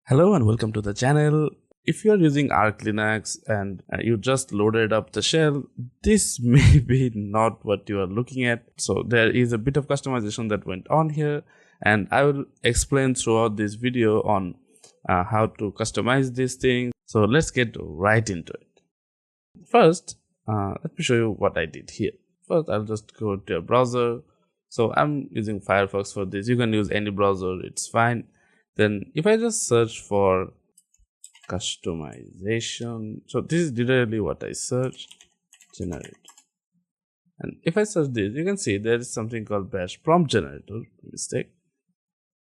Hello and welcome to the channel. If you are using Arch Linux and you just loaded up the shell, this may be not what you are looking at. So there is a bit of customization that went on here, and I will explain throughout this video on how to customize these things. So let's get right into it. First, let me show you what I did here. First, I'll just go to a browser. So I'm using Firefox for this. You can use any browser, it's fine. Then if I just search for customization, so this is literally what I search, generate. And if I search this, you can see there is something called bash prompt generator, mistake.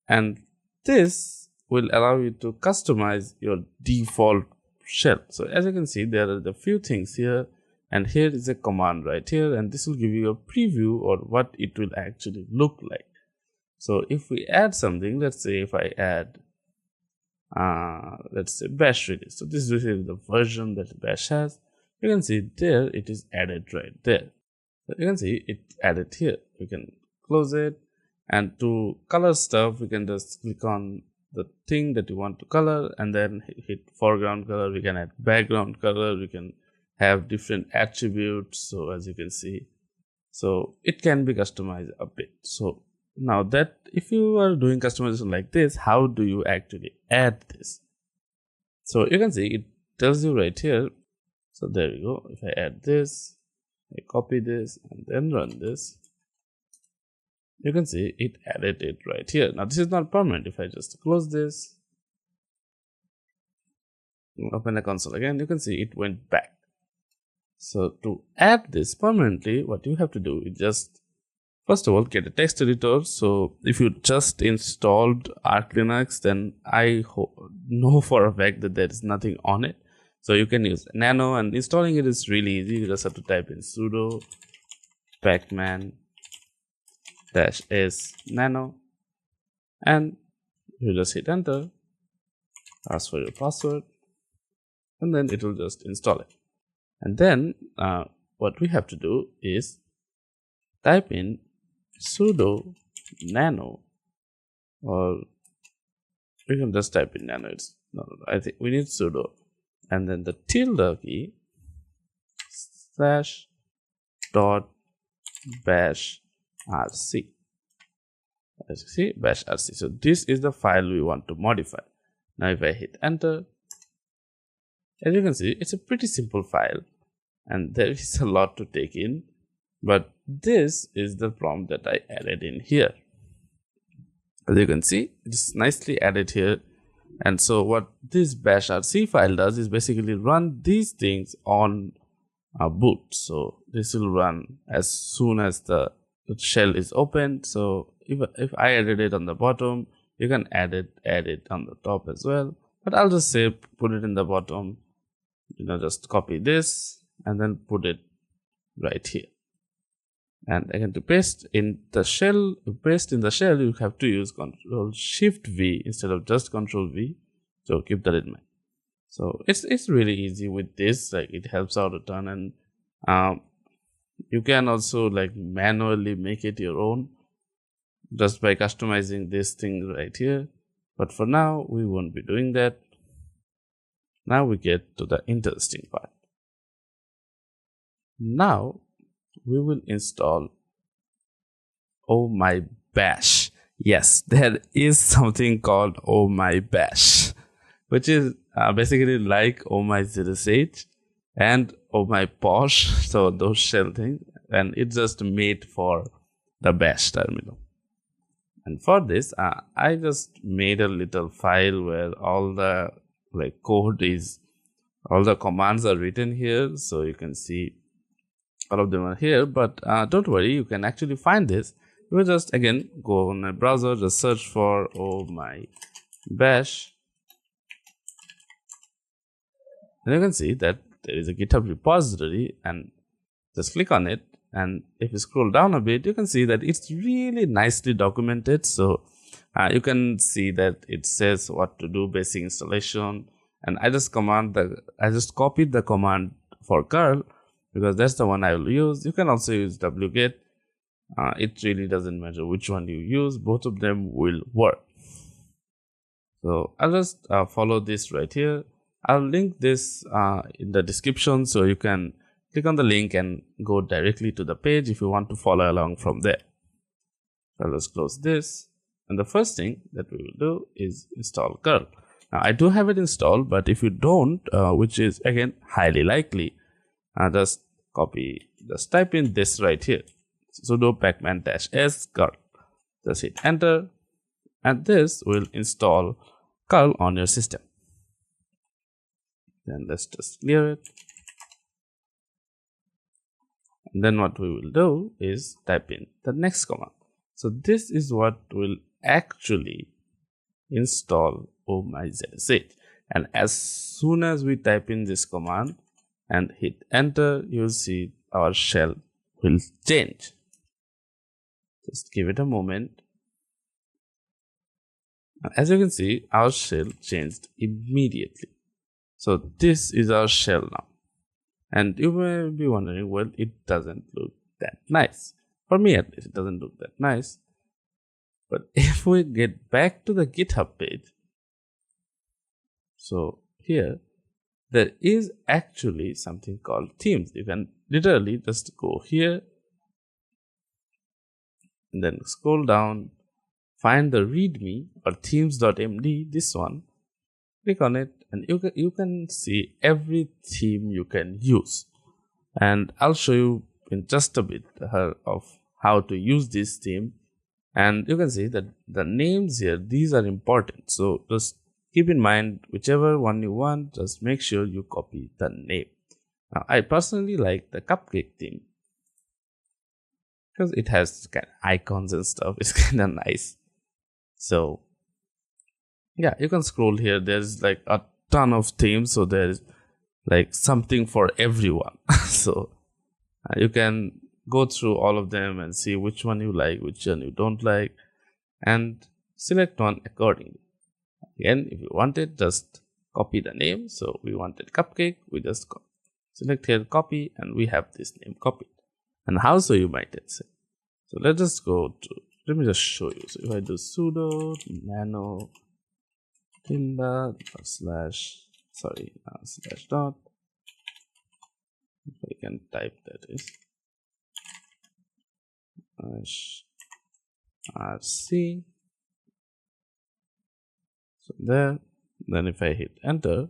And this will allow you to customize your default shell. So as you can see, there are a few things here, and here is a command right here, and this will give you a preview or what it will actually look like. So if we add something, let's say if I add, let's say bash release. So this is the version that bash has. You can see there it is added right there. So you can see it added here. We can close it, and to color stuff, we can just click on the thing that you want to color and then hit foreground color. We can add background color. We can have different attributes. So as you can see, so it can be customized a bit. So now that if you are doing customization like this, how do you actually add this? So you can see it tells you right here. So there we go. If I add this, I copy this and then run this, you can see it added it right here. Now this is not permanent. If I just close this, open the console again, you can see it went back. So to add this permanently, what you have to do is just first of all, get a text editor. So if you just installed Arch Linux, then I know for a fact that there is nothing on it. So you can use nano, and installing it is really easy. You just have to type in sudo pacman -s nano, and you just hit enter, ask for your password, and then it will just install it. And then what we have to do is type in sudo nano, or we can just type in nano. It's no, I think we need sudo, and then the tilde key /bash rc. As you see, bash rc. So this is the file we want to modify. Now if I hit enter, as you can see, it's a pretty simple file, and there is a lot to take in. But this is the prompt that I added in here. As you can see, it's nicely added here. And so what this bash rc file does is basically run these things on a boot. So this will run as soon as the shell is opened. So if I added it on the bottom, you can add it on the top as well. But I'll just say put it in the bottom. Just copy this and then put it right here. And again, to paste in the shell, you have to use Control-Shift-V instead of just Control-V. So keep that in mind. So it's really easy with this. Like, it helps out a ton, and you can also like manually make it your own just by customizing this thing right here. But for now, we won't be doing that. Now we get to the interesting part. Now we will install Oh My Bash. Yes, there is something called Oh My Bash, which is basically like Oh My ZSH and Oh My Posh, so those shell things, and it's just made for the bash terminal. And for this, I just made a little file where all the all the commands are written here, so you can see all of them are here. But don't worry, you can actually find this. You will just again go on a browser, just search for Oh My Bash, and you can see that there is a GitHub repository, and just click on it. And if you scroll down a bit, you can see that it's really nicely documented. So you can see that it says what to do, basic installation, and I just copied the command for curl, because that's the one I will use. You can also use wget. It really doesn't matter which one you use, both of them will work. So I'll just follow this right here. I'll link this in the description, so you can click on the link and go directly to the page if you want to follow along from there. So I'll just close this, and the first thing that we will do is install curl. Now I do have it installed, but if you don't, which is again highly likely, just type in this right here, sudo pacman-s curl. Just hit enter, and this will install curl on your system. Then let's just clear it. And then what we will do is type in the next command. So this is what will actually install ble.sh. And as soon as we type in this command and hit enter, you'll see our shell will change. Just give it a moment. As you can see, our shell changed immediately. So this is our shell now. And you may be wondering, well, it doesn't look that nice. For me at least, it doesn't look that nice. But if we get back to the GitHub page, so here, there is actually something called themes. You can literally just go here and then scroll down, find the readme or themes.md, this one, click on it, and you can see every theme you can use. And I'll show you in just a bit of how to use this theme. And you can see that the names here, these are important. So just keep in mind, whichever one you want, just make sure you copy the name. Now, I personally like the cupcake theme because it has kind of icons and stuff. It's kind of nice. So yeah, you can scroll here. There's like a ton of themes. So there's like something for everyone. So you can go through all of them and see which one you like, which one you don't like, and select one accordingly. Again, if you want it, just copy the name. So we wanted cupcake, we just select here copy, and we have this name copied. And how so, you might say. So let's just go to, let me just show you. So if I do sudo nano tilde slash dot, I can type that is rc. So there, then if I hit enter,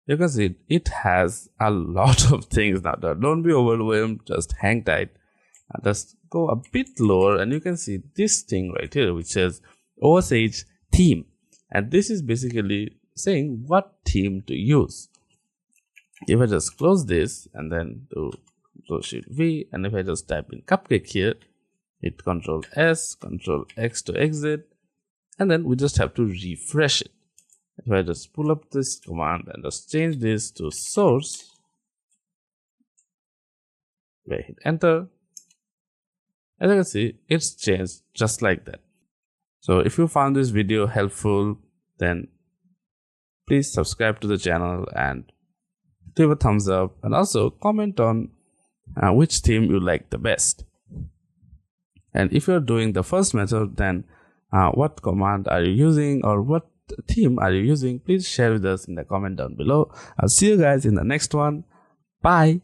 you can see it has a lot of things now. Don't be overwhelmed, just hang tight. Just go a bit lower and you can see this thing right here which says OSH theme, and this is basically saying what theme to use. If I just close this and then do Control-Shift-V, and if I just type in cupcake here, hit Control-S, Control-X to exit, and then we just have to refresh it. If I just pull up this command and just change this to source, if I hit enter, as you can see, it's changed just like that. So if you found this video helpful, then please subscribe to the channel and give a thumbs up, and also comment on which theme you like the best. And if you're doing the first method, then what command are you using or what theme are you using? Please share with us in the comment down below. I'll see you guys in the next one. Bye.